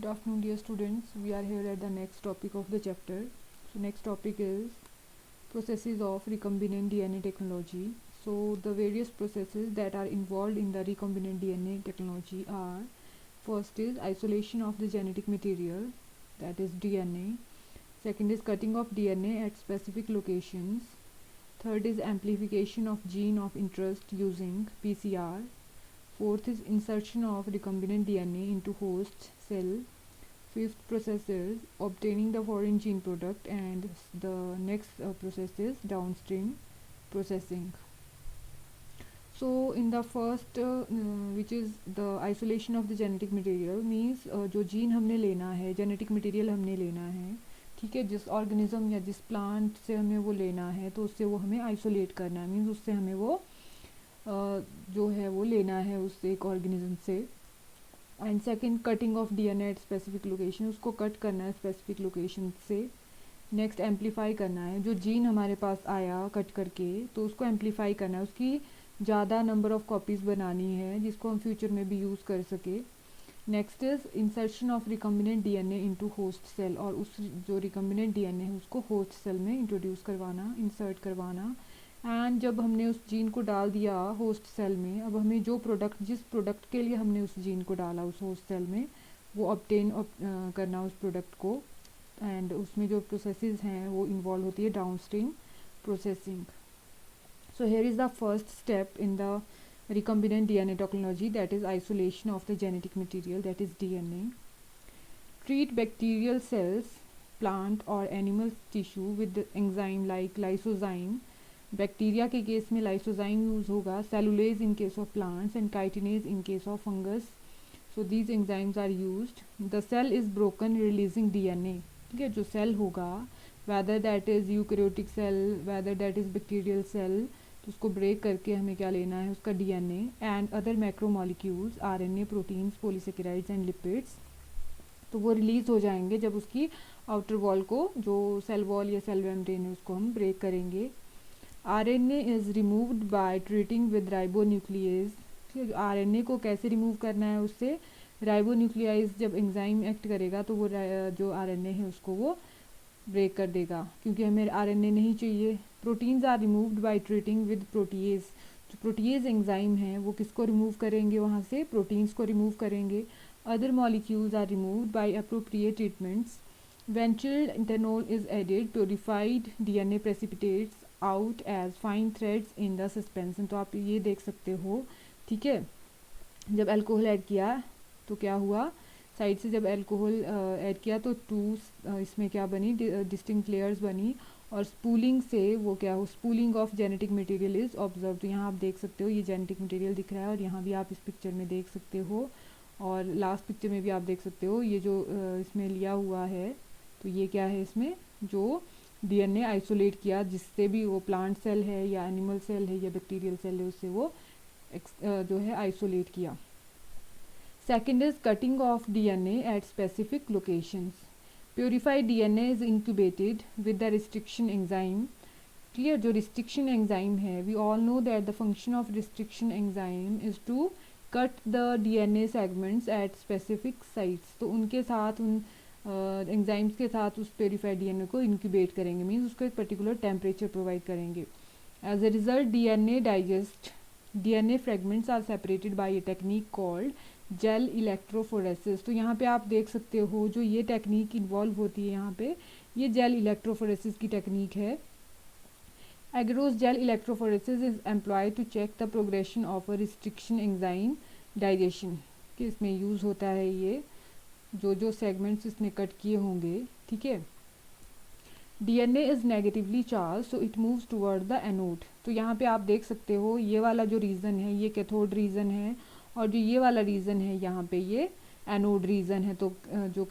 Good afternoon, dear students. We are here at the next topic of the chapter. So next topic is processes of recombinant DNA technology. So the various processes that are involved in the recombinant DNA technology are: first is isolation of the genetic material, that is DNA. Second is cutting of DNA at specific locations. Third is amplification of gene of interest using PCR. Fourth is insertion of recombinant DNA into host cell. Fifth process is obtaining the foreign gene product, and the next process is downstream processing. So in the first which is the isolation of the genetic material means जो gene हमने लेना है, genetic material हमने लेना है, ठीक है, जिस ऑर्गेनिज्म या जिस प्लांट से हमें वो लेना है तो उससे वो हमें आइसोलेट करना है, मीन्स उससे हमें वो जो है वो लेना है उससे एक ऑर्गेनिज्म से. And second cutting of DNA at specific location, उसको कट करना है स्पेसिफिक लोकेशन से. नेक्स्ट एम्पलीफाई करना है, जो जीन हमारे पास आया कट करके तो उसको एम्पलीफाई करना है, उसकी ज़्यादा नंबर ऑफ़ कॉपीज़ बनानी है जिसको हम फ्यूचर में भी यूज़ कर सके. Next is insertion of recombinant DNA into host cell, और उस जो रिकम्बिनेंट डीएनए है उसको होस्ट सेल में इंट्रोड्यूस करवाना, इंसर्ट करवाना. एंड जब हमने उस जीन को डाल दिया होस्ट सेल में, अब हमें जो प्रोडक्ट, जिस प्रोडक्ट के लिए हमने उस जीन को डाला उस होस्ट सेल में, वो ऑब्टेन करना उस प्रोडक्ट को. एंड उसमें जो प्रोसेसेस हैं वो इन्वॉल्व होती है downstream processing. So here is the first step in the recombinant DNA technology, that is isolation of the genetic material, that is DNA. Treat bacterial cells, plant or animal tissue with the enzyme like lysozyme. Bacteria के case में lysozyme use होगा, cellulase in case of plants and chitinase in case of fungus. So these enzymes are used. The cell is broken releasing DNA, ठीक है, जो सेल होगा whether that is eukaryotic cell, whether that is bacterial cell, तो उसको break करके हमें क्या लेना है, उसका DNA and other macromolecules, RNA, proteins, polysaccharides and lipids, तो वो रिलीज़ हो जाएंगे जब उसकी आउटर वॉल को, जो सेल वॉल या सेल मेम्ब्रेन है, उसको हम ब्रेक करेंगे. RNA is removed by treating with ribonuclease. RNA को कैसे रिमूव करना है, उससे राइबोन्यूक्लियाइज जब एंजाइम एक्ट करेगा तो वो जो आरएनए है उसको वो ब्रेक कर देगा, क्योंकि हमें आरएनए नहीं चाहिए. Proteins are removed by treating with protease. जो प्रोटीएज एंजाइम है वो किसको रिमूव करेंगे, वहाँ से प्रोटीन्स को रिमूव करेंगे. Other molecules are removed by appropriate treatments. When chilled ethanol is added, purified DNA precipitates out as fine threads in the suspension. तो आप ये देख सकते हो, ठीक है, जब अल्कोहल ऐड किया तो क्या हुआ, साइड से जब अल्कोहल ऐड किया तो इसमें क्या बनी, डिस्टिंक्ट लेयर्स बनी, और स्पूलिंग से वो क्या हो, spooling of genetic material is observe. तो यहाँ आप देख सकते हो ये जेनेटिक मटेरियल दिख रहा है, और यहाँ भी आप इस पिक्चर में देख सकते हो, और लास्ट पिक्चर में भी आप देख सकते हो ये जो इसमें लिया हुआ है, तो ये क्या है, इसमें जो डीएनए आइसोलेट किया, जिससे भी वो प्लांट सेल है या एनिमल सेल है या बैक्टीरियल सेल है, उससे वो जो है आइसोलेट किया. Second is cutting of DNA at specific locations. Purified DNA is incubated with the restriction enzyme. Clear, जो restriction enzyme है, we all know that the function of restriction enzyme is to cut the DNA segments at specific sites. तो उनके साथ, उन enzymes के साथ उस purified DNA को incubate करेंगे, means उसको एक particular temperature provide करेंगे. As a result, DNA fragments are separated by a technique called gel electrophoresis. तो यहाँ पे आप देख सकते हो जो ये टेक्निक इन्वॉल्व होती है, यहाँ पे ये जेल इलेक्ट्रोफोरेसिस की टेक्निक है. Agarose gel electrophoresis is employed to check the progression of a restriction enzyme digestion. कि इसमें यूज़ होता है ये जो सेगमेंट्स इसने कट किए होंगे, ठीक है. DNA is negatively charge, so it moves toward the anode. तो यहाँ पे आप देख सकते हो ये वाला जो रीजन है ये कैथोड रीजन है, और जो ये वाला रीजन है यहाँ पे ये एनोड रीजन है. तो जो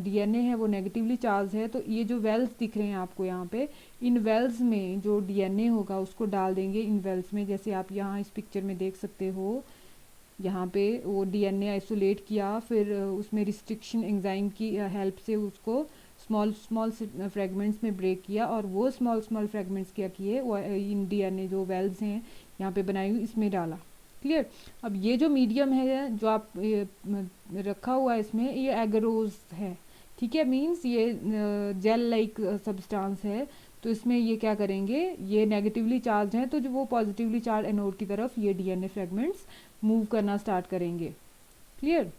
डीएनए है वो नेगेटिवली चार्ज है, तो ये जो वेल्स दिख रहे हैं आपको यहाँ पे, इन वेल्स में जो डीएनए होगा उसको डाल देंगे इन वेल्स में. जैसे आप यहाँ इस पिक्चर में देख सकते हो, यहाँ पे वो डीएनए आइसोलेट किया, फिर उसमें रिस्ट्रिक्शन एंजाइम की हेल्प से उसको स्मॉल फ्रेगमेंट्स में ब्रेक किया, और वो स्मॉल फ्रेगमेंट्स क्या किए, वो इन डीएनए जो वेल्स हैं यहाँ पे बनाई हुई इसमें डाला. क्लियर। अब ये जो मीडियम है जो आप रखा हुआ है इसमें, ये एगरोज है, ठीक है, मीन्स ये जेल लाइक सब्सटेंस है। तो इसमें ये क्या करेंगे, ये नेगेटिवली चार्ज हैं तो जो वो पॉजिटिवली चार्ज एनोड की तरफ ये डीएनए फ्रेगमेंट्स मूव करना स्टार्ट करेंगे। Clear.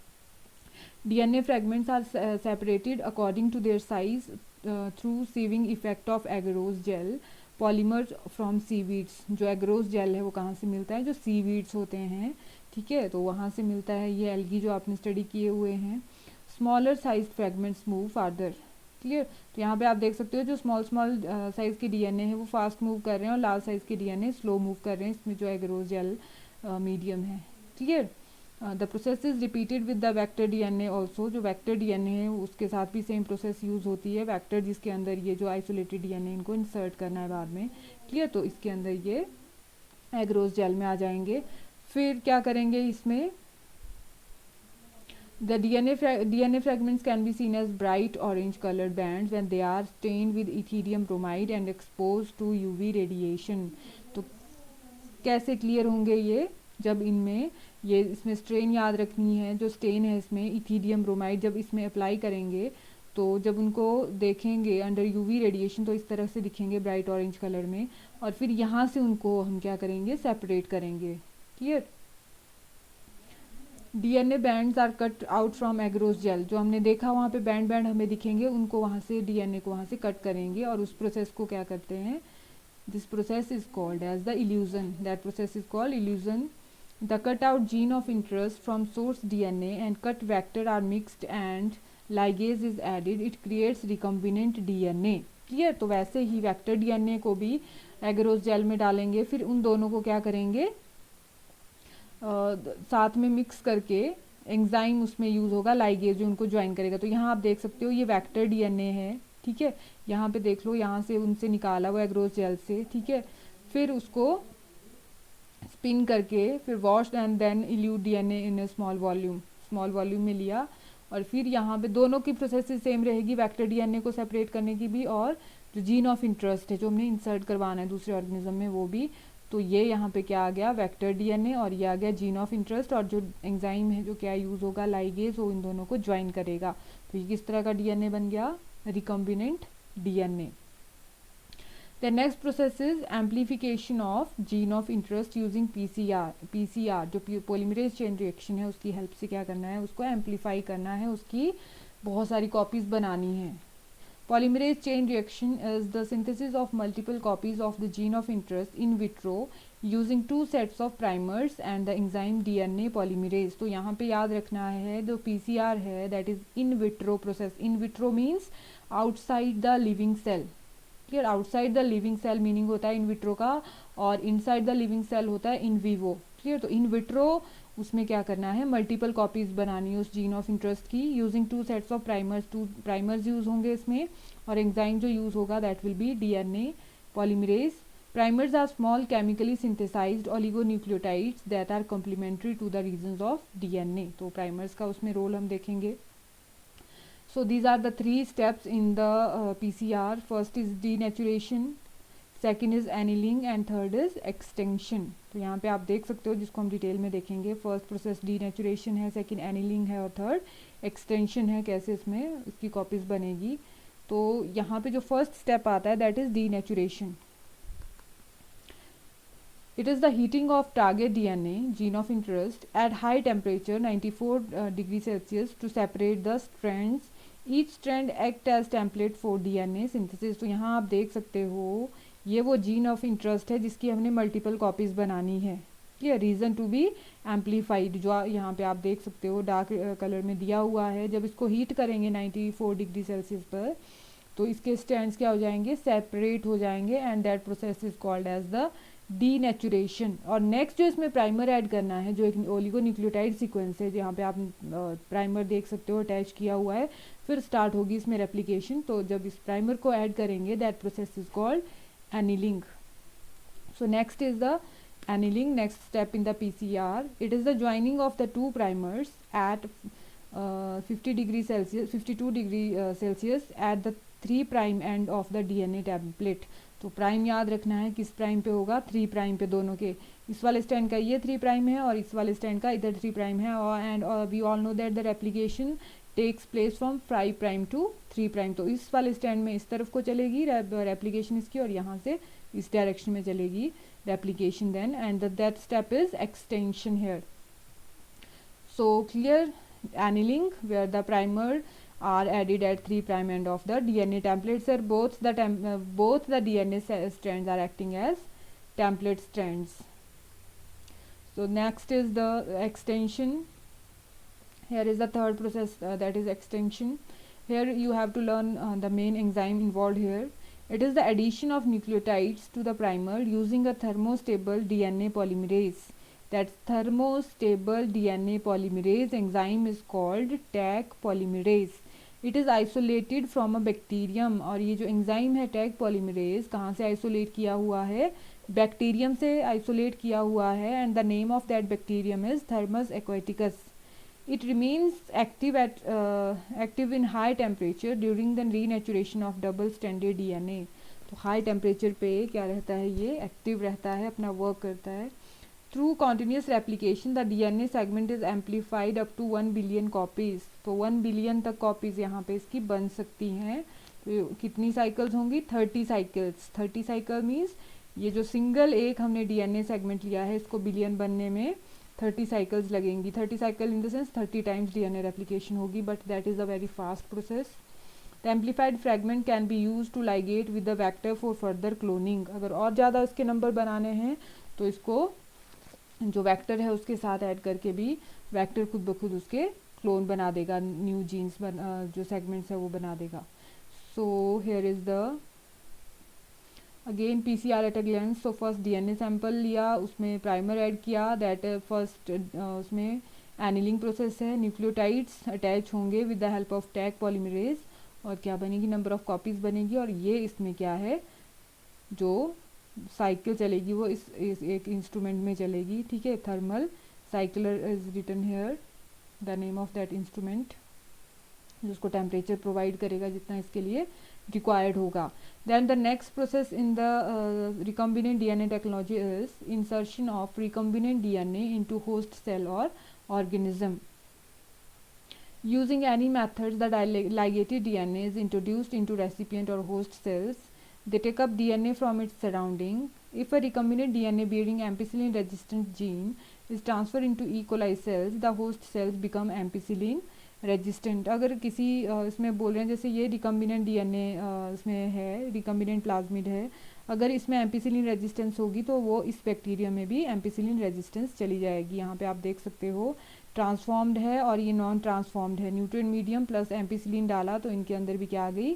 DNA fragments are separated according to their size through sieving effect of agarose gel polymers from seaweeds. जो एगरोज जेल है वो कहाँ से मिलता है, जो सीवीड्स होते हैं, ठीक है, तो वहाँ से मिलता है। ये एल्गी जो आपने स्टडी किए हुए हैं। Smaller size fragments move farther. Clear. तो यहाँ पे आप देख सकते हो जो स्मॉल साइज के डीएनए है वो फास्ट मूव कर रहे हैं और लार्ज साइज के डीएनए स्लो मूव कर रहे हैं इसमें जो एगरोज जेल मीडियम है। Clear. The process is repeated with the vector DNA also. जो वेक्टर डीएनए है उसके साथ भी सेम प्रोसेस यूज होती है। वेक्टर जिसके अंदर ये जो आइसोलेटेड डीएनए इनको इंसर्ट करना है बाद में। क्लियर। तो इसके अंदर ये एगरोज जेल में आ जाएंगे। फिर क्या करेंगे इसमें, the DNA fragments can be seen as bright orange colored bands when they are stained with ethidium bromide and exposed to UV radiation। तो कैसे क्लियर होंगे ये, जब इनमें ये इसमें स्ट्रेन याद रखनी है, जो स्टेन है इसमें इथीडियम ब्रोमाइड जब इसमें अप्लाई करेंगे तो जब उनको देखेंगे अंडर यूवी रेडिएशन तो इस तरह से दिखेंगे ब्राइट ऑरेंज कलर में, और फिर यहाँ से उनको हम क्या करेंगे, सेपरेट करेंगे। Clear. DNA bands are cut out from agarose gel. जो हमने देखा वहाँ पे बैंड हमें दिखेंगे, उनको वहाँ से डीएनए को वहाँ से कट करेंगे और उस प्रोसेस को क्या करते हैं, this process is called as the elution. That process is called elution. The cut out gene of interest from source DNA and cut vector are mixed and ligase is added, it creates recombinant DNA. Clear. तो वैसे ही vector DNA को भी agarose jail में डालेंगे, फिर उन दोनों को क्या करेंगे, साथ में मिक्स करके एंजाइम उसमें यूज होगा लाइगेज जो उनको ज्वाइन करेगा। तो यहाँ आप देख सकते हो ये वेक्टर डीएनए है, ठीक है, यहाँ पे देख लो, यहाँ से उनसे निकाला वो एगरोज जेल से, ठीक है, फिर उसको स्पिन करके फिर wash and then elute DNA in a small volume में लिया, और फिर यहाँ पे दोनों की प्रोसेस सेम रहेगी, वेक्टर डीएनए को सेपरेट करने की भी और जो जीन ऑफ इंटरेस्ट है जो हमने इंसर्ट करवाना है दूसरे ऑर्गेनिज्म में वो भी। तो ये यहाँ पे क्या आ गया, वेक्टर डीएनए, और ये आ गया जीन ऑफ इंटरेस्ट, और जो एंजाइम है जो क्या यूज होगा, लाइगेज, वो इन दोनों को ज्वाइन करेगा। तो ये किस तरह का डीएनए बन गया, recombinant DNA. The next process is amplification of gene of interest using PCR जो पॉलीमरेज चेन रिएक्शन है उसकी हेल्प से क्या करना है, उसको एम्प्लीफाई करना है, उसकी बहुत सारी कॉपीज बनानी है। Polymerase chain reaction is the synthesis of multiple copies of the gene of interest in vitro using two sets of primers and the enzyme DNA polymerase। तो यहाँ पे याद रखना है जो PCR है that is in vitro process। in vitro means outside the living cell। Clear. Outside the living cell meaning होता है इन विट्रो का, और इनसाइड द लिविंग सेल होता है इन विवो। क्लियर। तो इन विट्रो उसमें क्या करना है, मल्टीपल कॉपीज बनानी है उस जीन ऑफ इंटरेस्ट की using two sets of primers. Two primers use होंगे इसमें, और एंजाइम जो यूज होगा that will be DNA polymerase. Primers are small chemically synthesized oligonucleotides that are complementary to the regions of DNA. तो primers का उसमें role हम देखेंगे। So these are the three steps in the PCR. First is denaturation, second is annealing and third is extinction। तो यहाँ पे आप देख सकते हो जिसको हम डिटेल में देखेंगे। फर्स्ट प्रोसेस denaturation है, सेकंड annealing है और थर्ड extinction है, कैसे इसमें इसकी कॉपीज बनेगी। तो यहाँ पे जो फर्स्ट स्टेप आता है that is denaturation। It is the heating of target DNA, gene of interest, at high temperature 94 degrees Celsius to separate the strands। Each strand act as template for DNA synthesis। तो यहाँ आप देख सकते हो ये वो जीन ऑफ इंटरेस्ट है जिसकी हमने मल्टीपल कॉपीज बनानी है। Clear. Reason to be amplified जो यहाँ पे आप देख सकते हो डार्क कलर में दिया हुआ है। जब इसको हीट करेंगे 94 डिग्री सेल्सियस पर तो इसके स्ट्रैंड्स क्या हो जाएंगे, सेपरेट हो जाएंगे, and that process is called as the denaturation. और नेक्स्ट जो इसमें प्राइमर ऐड करना है जो एक ओलिगोन्यूक्लियोटाइड सीक्वेंस है, जहाँ पे आप प्राइमर देख सकते हो अटैच किया हुआ है, फिर स्टार्ट होगी इसमें रेप्लिकेशन। तो जब इस प्राइमर को ऐड करेंगे that process is called annealing. So next is the annealing, next step in the PCR. It is the joining of the two primers at 52 degree Celsius at the 3 prime end of the DNA template. तो prime याद रखना है किस prime पे होगा, 3 prime पे दोनों के। इस वाले स्टैंड का ये 3 प्राइम है और इस वाले स्टैंड का इधर 3 प्राइम है, and we all know that the replication takes place from 5 prime to 3 prime. तो इस वाले स्टैंड में इस तरफ को चलेगी रेप्लिकेशन इसकी, और यहाँ से इस डायरेक्शन में चलेगी replication then, and that step is extension here. So clear annealing where the primer are added at 3 prime end of the DNA templates, are both the DNA strands are acting as template strands. So next is the extension. Here is the third process, that is extension. Here you have to learn the main enzyme involved here. It is the addition of nucleotides to the primer using a thermostable DNA polymerase. That thermostable DNA polymerase enzyme is called Taq polymerase. It is isolated from a bacterium, और ये जो enzyme है Taq polymerase कहाँ से isolate किया हुआ है, bacterium से आइसोलेट किया हुआ है, and the name of that bacterium is Thermus aquaticus. It remains active in high temperature during the renaturation of double-stranded DNA. तो हाई टेम्परेचर पे क्या रहता है, ये एक्टिव रहता है, अपना वर्क करता है. Through continuous replication, the DNA segment is amplified up to 1 billion copies. तो 1 billion तक कॉपीज़ यहाँ पे इसकी बन सकती हैं. तो कितनी साइकिल्स होंगी, 30 साइकिल्स. 30 साइकिल मीन्स ये जो सिंगल एक हमने DNA सेगमेंट लिया है इसको बिलियन बनने में 30 साइकिल्स लगेंगी. 30 cycle in the sense 30 times DNA replication होगी, but that is a very fast process. The amplified fragment can be used to ligate with the vector for further cloning. अगर और ज़्यादा इसके नंबर बनाने हैं तो इसको जो वेक्टर है उसके साथ ऐड करके भी वेक्टर खुद ब खुद उसके क्लोन बना देगा, न्यू जीन्स जो सेगमेंट्स है वो बना देगा. So here is the again PCR at a glance. So first DNA sample लिया, उसमें प्राइमर ऐड किया, दैट फर्स्ट उसमें एनिलिंग प्रोसेस है. न्यूक्लियोटाइड्स अटैच होंगे with the help of Taq polymerase, और क्या बनेगी, नंबर ऑफ कॉपीज़ बनेगी, और ये इसमें क्या है, जो साइकिल चलेगी वो इस एक इंस्ट्रूमेंट में चलेगी. ठीक है, thermal cycler is written here, the name of that instrument, जिसको टेम्परेचर प्रोवाइड करेगा जितना इसके लिए रिक्वायर्ड होगा. Then the next process in the recombinant DNA technology is insertion of recombinant DNA into host cell और organism. Using any methods, the ligated DNA is introduced into recipient or host cells. They take up DNA from its surrounding. If a recombinant DNA bearing ampicillin resistant gene is transferred into E. coli cells, the host cells become ampicillin resistant. अगर किसी इसमें बोल रहे हैं जैसे ये recombinant DNA इसमें है, recombinant plasmid है, अगर इसमें एम्पिसिलिन रेजिस्टेंस होगी तो वो इस बैक्टीरिया में भी एम्पिसिलिन रेजिस्टेंस चली जाएगी. यहाँ पे आप देख सकते हो ट्रांसफॉर्म्ड है और ये नॉन ट्रांसफॉर्म्ड है. न्यूट्रिएंट मीडियम प्लस एम्पिसिलिन डाला तो इनके अंदर भी क्या आ गई,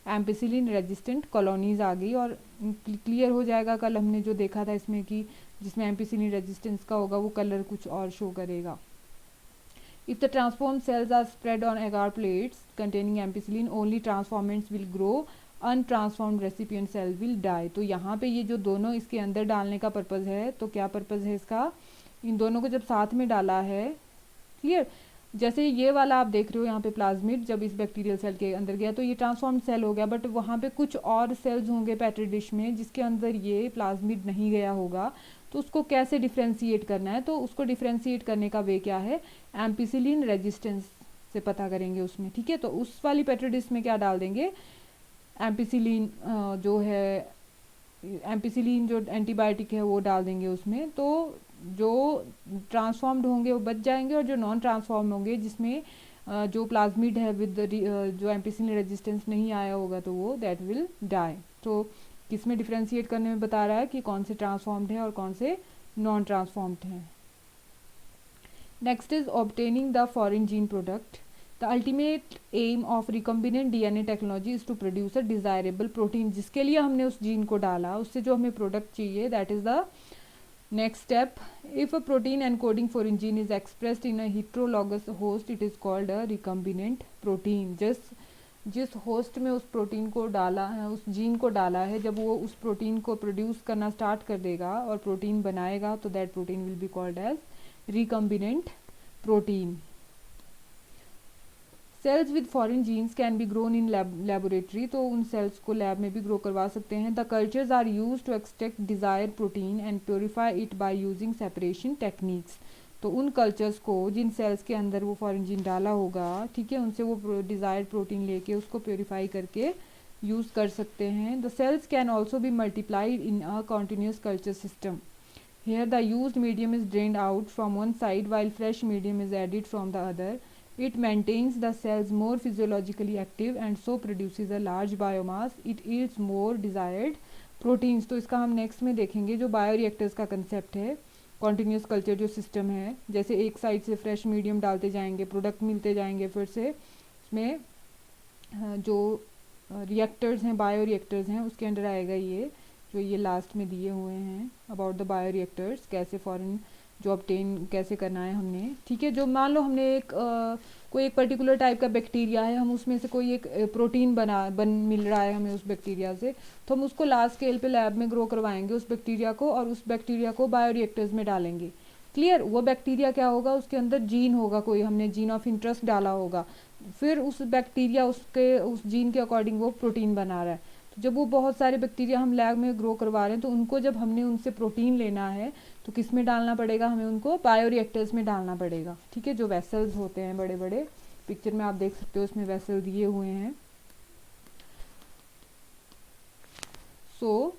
एम्पिसिलिन रेजिस्टेंट कॉलोनीज आ गई. और क्लियर हो जाएगा, कल हमने जो देखा था इसमें कि जिसमें एम्पिसिलिन रेजिस्टेंस का होगा वो कलर कुछ और शो करेगा. If the transformed cells are spread on agar plates containing ampicillin, only transformants will grow, untransformed recipient cell will die. तो यहाँ पे ये जो दोनों इसके अंदर डालने का पर्पज़ है, तो क्या पर्पज़ है इसका, इन दोनों को जब साथ में डाला है, क्लियर, जैसे ये वाला आप देख रहे हो यहाँ पे प्लाज्मिड जब इस बैक्टीरियल सेल के अंदर गया तो ये ट्रांसफॉर्म्ड सेल हो गया, बट वहाँ पे कुछ और सेल्स होंगे पेट्री डिश में जिसके अंदर ये प्लाज्मिड नहीं गया होगा. तो उसको कैसे डिफ्रेंशिएट करना है, तो उसको डिफ्रेंशिएट करने का वे क्या है, एम्पिसिलिन रेजिस्टेंस से पता करेंगे उसमें. ठीक है, तो उस वाली पेट्री डिश में क्या डाल देंगे, एम्पिसिलिन जो है, एम्पिसिलिन जो एंटीबायोटिक है वो डाल देंगे उसमें. तो जो ट्रांसफॉर्म्ड होंगे वो बच जाएंगे, और जो नॉन ट्रांसफॉर्म होंगे जिसमें जो प्लाज्मिड है विद जो एम्पिसिलिन रेजिस्टेंस नहीं आया होगा तो वो दैट विल डाई. तो किसमें डिफ्रेंशिएट करने में बता रहा है कि कौन से ट्रांसफॉर्म्ड है और कौन से नॉन ट्रांसफॉर्म्ड हैं. Next is obtaining the foreign gene product. The ultimate aim of recombinant DNA technology is to produce a desirable protein. जिसके लिए हमने उस जीन को डाला उससे जो हमें प्रोडक्ट चाहिए, that is the next step. If a protein encoding foreign gene is expressed in a heterologous host, it is called a recombinant protein. जिस होस्ट में उस प्रोटीन को डाला है, उस जीन को डाला है, जब वो उस प्रोटीन को प्रोड्यूस करना स्टार्ट कर देगा और प्रोटीन बनाएगा तो that protein will be called as recombinant protein. Cells with foreign genes can be grown in laboratory, तो उन सेल्स को लैब में भी ग्रो करवा सकते हैं. The cultures are use to extract desire protein and purify it by using separation techniques. तो उन कल्चर्स को जिन सेल्स के अंदर वो फॉरेन जीन डाला होगा, ठीक है, उनसे वो डिजायर्ड प्रोटीन लेके उसको प्योरीफाई करके यूज़ कर सकते हैं. The cells can also be multiplied in a continuous culture system. Here the used medium is drained out from one side while fresh medium is added from the other. It maintains the cells more physiologically active and so produces a large biomass. It yields more desired proteins. तो इसका हम next में देखेंगे. जो bioreactors का concept है, continuous culture जो system है, जैसे एक साइड से फ्रेश मीडियम डालते जाएंगे, प्रोडक्ट मिलते जाएंगे, फिर से उसमें जो रिएक्टर्स हैं, बायोरिएक्टर्स हैं, उसके अंडर आएगा ये जो ये लास्ट में दिए हुए हैं अबाउट द बायोरिएक्टर्स, कैसे फॉरेन जो ऑब्टेन कैसे करना है हमने. ठीक है, जो मान लो हमने कोई एक पर्टिकुलर टाइप का बैक्टीरिया है, हम उसमें से कोई एक प्रोटीन मिल रहा है हमें उस बैक्टीरिया से, तो हम उसको लार्ज स्केल पे लैब में ग्रो करवाएंगे उस बैक्टीरिया को, और उस बैक्टीरिया को बायोरिएक्टर्स में डालेंगे. क्लियर. वो बैक्टीरिया क्या होगा, उसके अंदर जीन होगा, कोई हमने जीन ऑफ इंटरेस्ट डाला होगा, फिर उस बैक्टीरिया उस जीन के अकॉर्डिंग वो प्रोटीन बना रहा है. जब वो बहुत सारे बैक्टीरिया हम लैब में ग्रो करवा रहे हैं, तो उनको जब हमने उनसे प्रोटीन लेना है तो किस में डालना पड़ेगा, हमें उनको बायोरिएक्टर्स में डालना पड़ेगा. ठीक है, जो वेसल्स होते हैं बड़े बड़े, पिक्चर में आप देख सकते हो उसमें वेसल दिए हुए हैं. So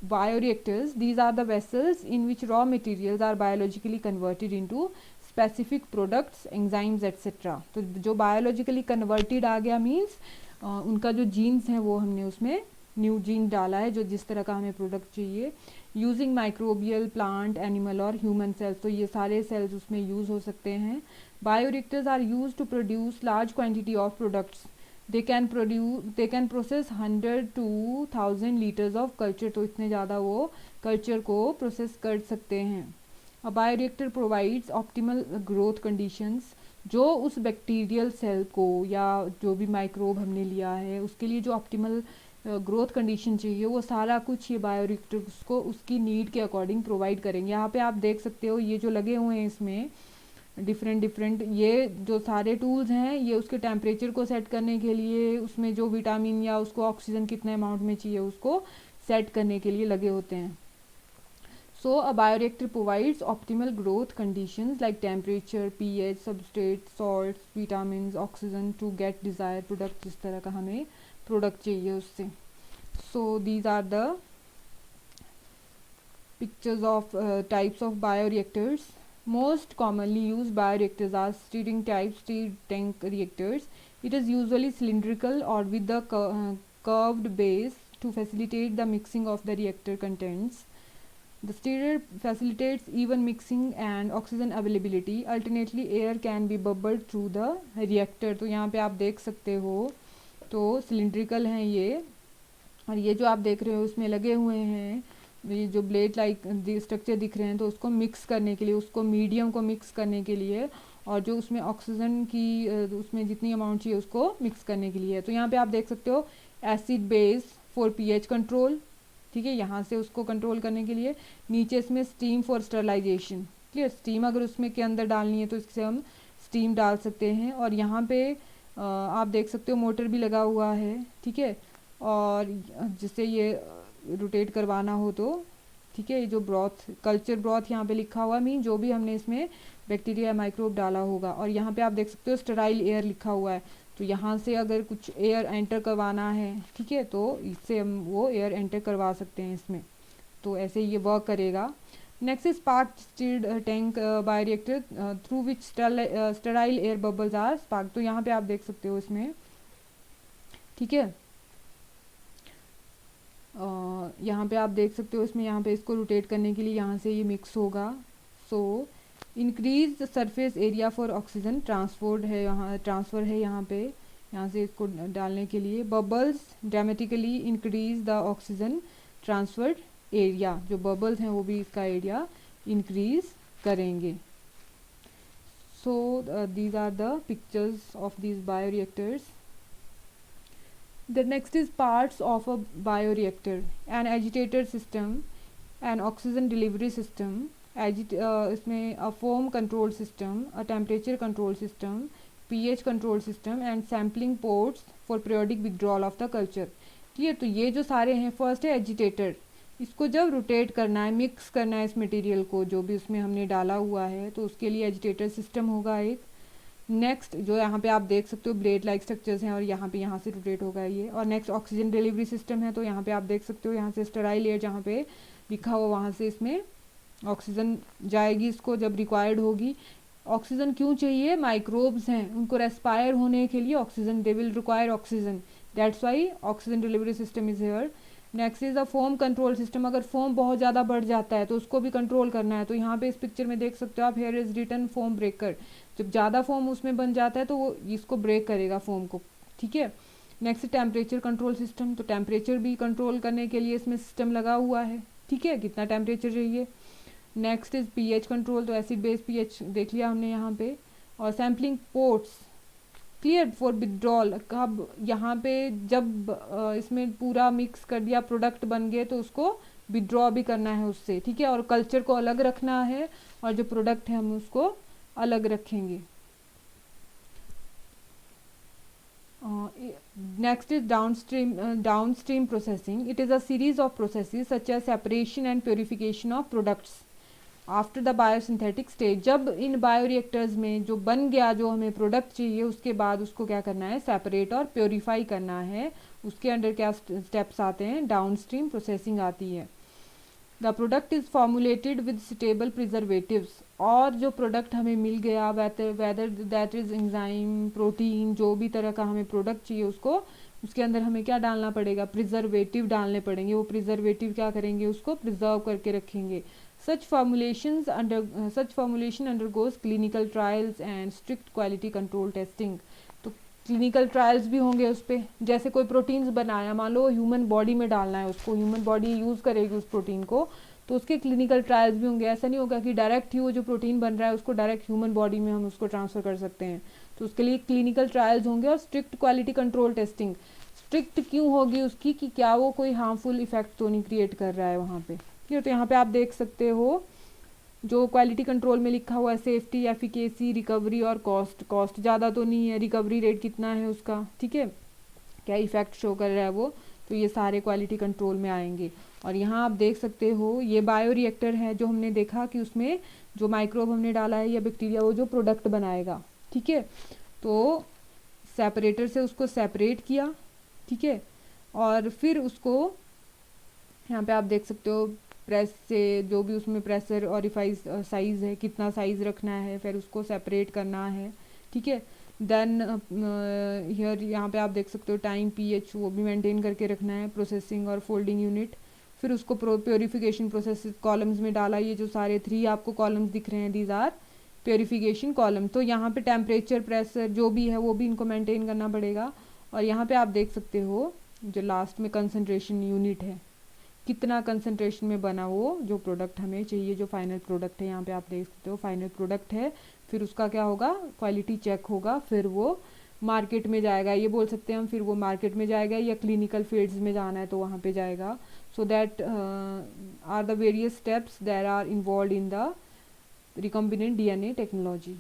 bioreactors, these are the vessels in which raw materials are biologically converted into specific products, enzymes etcetera. तो जो बायोलॉजिकली कन्वर्टेड आ गया मीन्स उनका जो जीन्स हैं वो हमने उसमें न्यू जीन डाला है, जो जिस तरह का हमें प्रोडक्ट चाहिए. यूजिंग माइक्रोबियल, प्लांट, एनिमल और ह्यूमन सेल्स, तो ये सारे सेल्स उसमें यूज़ हो सकते हैं. Bioreactors are use to produce large quantity of products. They can process 100 to 1000 litres of culture. तो इतने ज़्यादा वो कल्चर को प्रोसेस कर सकते हैं. A bioreactor provides optimal growth conditions. जो उस बैक्टीरियल सेल को या जो भी माइक्रोब हमने लिया है उसके लिए जो ऑप्टिमल ग्रोथ कंडीशन चाहिए, वो सारा कुछ ये बायोरिएक्टर्स को उसकी नीड के अकॉर्डिंग प्रोवाइड करेंगे. यहाँ पे आप देख सकते हो ये जो लगे हुए हैं इसमें डिफरेंट ये जो सारे टूल्स हैं, ये उसके टेम्परेचर को सेट करने के लिए, उसमें जो विटामिन या उसको ऑक्सीजन कितने अमाउंट में चाहिए उसको सेट करने के लिए लगे होते हैं. So a bioreactor provides optimal growth conditions like temperature, pH, substrate, salts, vitamins, oxygen to get desired product. जिस तरह का हमें product चाहिए उससे. So these are the pictures of types of bioreactors. Most commonly used bioreactors are stirring type stirred tank reactors. It is usually cylindrical or with the curved base to facilitate the mixing of the reactor contents. The stirrer facilitates even mixing and oxygen availability. Alternately, air can be bubbled through the reactor. तो यहाँ पे आप देख सकते हो, तो cylindrical हैं ये, और ये जो आप देख रहे हो उसमें लगे हुए हैं ये जो ब्लेड लाइक स्ट्रक्चर दिख रहे हैं, तो उसको मिक्स करने के लिए, उसको मीडियम को मिक्स करने के लिए, और जो उसमें ऑक्सीजन की उसमें जितनी अमाउंट चाहिए उसको मिक्स करने के लिए. तो यहाँ पे आप देख सकते हो acid base for pH control. ठीक है, यहाँ से उसको कंट्रोल करने के लिए. नीचे इसमें steam for sterilisation. Clear. Steam अगर उसमें के अंदर डालनी है तो इससे हम स्टीम डाल सकते हैं. और यहाँ पे आप देख सकते हो मोटर भी लगा हुआ है. ठीक है, और जिससे ये रोटेट करवाना हो तो, ठीक है, ये जो ब्रॉथ, कल्चर ब्रॉथ यहाँ पे लिखा हुआ मीन जो भी हमने इसमें बैक्टीरिया माइक्रोब डाला होगा. और यहाँ पे आप देख सकते हो स्टेराइल एयर लिखा हुआ है, तो यहाँ से अगर कुछ एयर एंटर करवाना है, ठीक है, तो इससे हम वो एयर एंटर करवा सकते हैं इसमें. तो ऐसे ये वर्क करेगा. Next is spark stirred tank bioreactor through which sterile air bubbles are spark. तो यहाँ पे आप देख सकते हो इसमें, ठीक है, यहाँ पे आप देख सकते हो इसमें, यहाँ पे इसको रोटेट करने के लिए यहाँ से ये मिक्स होगा. So increase the surface area for oxygen transfer है यहाँ पे, यहाँ से इसको डालने के लिए. Bubbles dramatically increase the oxygen transferred area. जो बबल्स हैं वो भी इसका एरिया इंक्रीज करेंगे. So these are the pictures of these bioreactors. The next is parts of a bioreactor: an agitator system, an oxygen delivery system, इसमें a foam control system, a temperature control system, pH control system and sampling ports for periodic withdrawal of the culture। Clear. तो ये जो सारे हैं, first है agitator, इसको जब rotate करना है, मिक्स करना है इस मटेरियल को जो भी उसमें हमने डाला हुआ है, तो उसके लिए एजिटेटर सिस्टम होगा एक। नेक्स्ट जो यहाँ पे आप देख सकते हो ब्लेड लाइक स्ट्रक्चर्स हैं और यहाँ पे यहाँ से रोटेट होगा ये। और नेक्स्ट ऑक्सीजन डिलीवरी सिस्टम है, तो यहाँ पे आप देख सकते हो यहाँ से स्टेराइल एयर जहाँ पे लिखा हुआ वहाँ से इसमें ऑक्सीजन जाएगी, इसको जब रिक्वायर्ड होगी। ऑक्सीजन क्यों चाहिए? माइक्रोब्स हैं, उनको रेस्पायर होने के लिए oxygen, they will require oxygen, that's why oxygen delivery system is here. Next is a foam control system. अगर फोम बहुत ज़्यादा बढ़ जाता है तो उसको भी कंट्रोल करना है, तो यहाँ पे इस पिक्चर में देख सकते हो आप, here is written foam breaker. जब ज़्यादा फोम उसमें बन जाता है तो वो इसको ब्रेक करेगा फोम को, ठीक है। नेक्स्ट टेम्परेचर कंट्रोल सिस्टम, तो टेम्परेचर भी कंट्रोल करने के लिए इसमें सिस्टम लगा हुआ है, ठीक है, कितना टेम्परेचर चाहिए। नेक्स्ट इज पीएच कंट्रोल, तो एसिड बेस पीएच देख लिया हमने यहाँ पे। और sampling ports, clear, for withdrawal. अब यहाँ पे जब इसमें पूरा मिक्स कर दिया, प्रोडक्ट बन गए, तो उसको विड्रॉ भी करना है उससे, ठीक है। और कल्चर को अलग रखना है और जो प्रोडक्ट है हम उसको अलग रखेंगे। Next is downstream processing. It is a series of processes such as separation and purification of products after the biosynthetic stage. जब इन बायोरिएक्टर्स में जो बन गया, जो हमें प्रोडक्ट चाहिए, उसके बाद उसको क्या करना है? सेपरेट और प्योरीफाई करना है। उसके अंडर क्या स्टेप्स आते हैं? डाउनस्ट्रीम प्रोसेसिंग आती है। The product is formulated with suitable preservatives. और जो प्रोडक्ट हमें मिल गया, whether that is enzyme, protein, जो भी तरह का हमें प्रोडक्ट चाहिए, उसको उसके अंदर हमें क्या डालना पड़ेगा? प्रिजर्वेटिव डालने पड़ेंगे। वो प्रिजर्वेटिव क्या करेंगे? उसको प्रिजर्व करके रखेंगे। Such formulation undergoes clinical trials and strict quality control testing। तो क्लिनिकल ट्रायल्स भी होंगे उस पर। जैसे कोई प्रोटीन्स बनाया, मान लो ह्यूमन बॉडी में डालना है उसको, ह्यूमन बॉडी यूज़ करेगी उस प्रोटीन को, तो उसके क्लिनिकल ट्रायल्स भी होंगे। ऐसा नहीं होगा कि डायरेक्ट ही वो जो प्रोटीन बन रहा है उसको डायरेक्ट ह्यूमन बॉडी में हम उसको ट्रांसफ़र कर सकते हैं। तो उसके लिए क्लिनिकल ट्रायल्स होंगे। और strict quality control testing, strict क्यों होगी उसकी, कि क्या वो कोई हार्मफुल इफेक्ट तो नहीं क्रिएट कर रहा है वहाँ पे। तो यहाँ पे आप देख सकते हो जो क्वालिटी कंट्रोल में लिखा हुआ है, सेफ्टी, एफिकेसी, रिकवरी और कॉस्ट। कॉस्ट ज़्यादा तो नहीं है, रिकवरी रेट कितना है उसका, ठीक है, क्या इफेक्ट शो कर रहा है वो, तो ये सारे क्वालिटी कंट्रोल में आएंगे। और यहाँ आप देख सकते हो ये बायोरिएक्टर है जो हमने देखा कि उसमें जो माइक्रोब हमने डाला है या बैक्टीरिया, वो जो प्रोडक्ट बनाएगा, ठीक है। तो सेपरेटर से उसको सेपरेट किया, ठीक है, और फिर उसको यहाँ पे आप देख सकते हो प्रेस से जो भी उसमें प्रेशर और साइज़ है, कितना साइज़ रखना है, फिर उसको सेपरेट करना है, ठीक है। देन हियर यहाँ पे आप देख सकते हो टाइम, पीएच, वो भी मेंटेन करके रखना है। प्रोसेसिंग और फोल्डिंग यूनिट, फिर उसको प्योरीफिकेशन प्रोसेस कॉलम्स में डाला। ये जो सारे 3 आपको कॉलम्स दिख रहे हैं, दीज आर प्योरीफिकेशन कॉलम। तो यहाँ पे टेम्परेचर, प्रेशर जो भी है वो भी इनको मेंटेन करना पड़ेगा। और यहाँ पे आप देख सकते हो जो लास्ट में कंसंट्रेशन यूनिट है, कितना कंसंट्रेशन में बना वो जो प्रोडक्ट हमें चाहिए, जो फाइनल प्रोडक्ट है। यहाँ पे आप देख सकते हो फाइनल प्रोडक्ट है। फिर उसका क्या होगा? क्वालिटी चेक होगा, फिर वो मार्केट में जाएगा, ये बोल सकते हैं हम। फिर वो मार्केट में जाएगा या क्लिनिकल फील्ड्स में जाना है तो वहाँ पे जाएगा। So that are the various steps that are involved in the recombinant DNA technology.